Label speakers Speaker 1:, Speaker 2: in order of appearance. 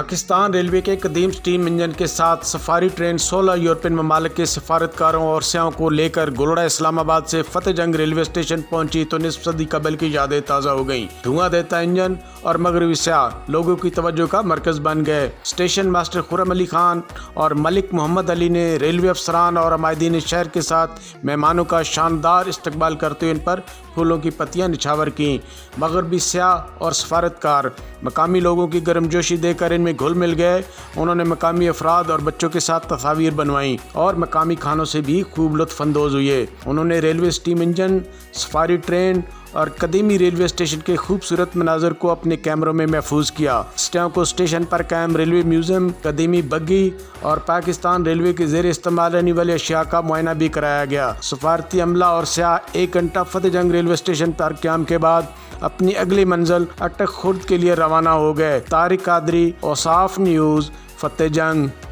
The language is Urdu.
Speaker 1: پاکستان ریلوے کے قدیم اسٹیم انجن کے ساتھ سفاری ٹرین 16 یورپین ممالک کے سفارتکاروں اور سیاحوں کو لے کر گولڑا اسلام آباد سے فتح جنگ ریلوے اسٹیشن پہنچی تو نصف صدی قبل کی یادیں تازہ ہو گئیں۔ دھواں دیتا انجن اور مغربی سیاح لوگوں کی توجہ کا مرکز بن گئے۔ اسٹیشن ماسٹر خرم علی خان اور ملک محمد علی نے ریلوے افسران اور عمائدین شہر کے ساتھ مہمانوں کا شاندار استقبال کرتے ہوئے ان پر پھولوں کی پتیاں نچھاور کیں۔ مغربی سیاح اور سفارتکار مقامی لوگوں کی گرمجوشی دے کر ان میں گھل مل گئے۔ انہوں نے مقامی افراد اور بچوں کے ساتھ تصاویر بنوائیں اور مقامی کھانوں سے بھی خوب لطف اندوز ہوئے۔ انہوں نے railway steam engine, safari train اور قدیمی ریلوے اسٹیشن کے خوبصورت مناظر کو اپنے کیمروں میں محفوظ کیا۔ سیاحوں کو اسٹیشن پر قائم ریلوے میوزیم، قدیمی بگی اور پاکستان ریلوے کے زیر استعمال رہنے والے اشیاء کا معائنہ بھی کرایا گیا۔ سفارتی عملہ اور سیاح 1 گھنٹہ فتح جنگ ریلوے اسٹیشن پر قیام کے بعد اپنی اگلی منزل اٹک خرد کے لیے روانہ ہو گئے۔ طارق قادری، اوصاف نیوز، فتح جنگ۔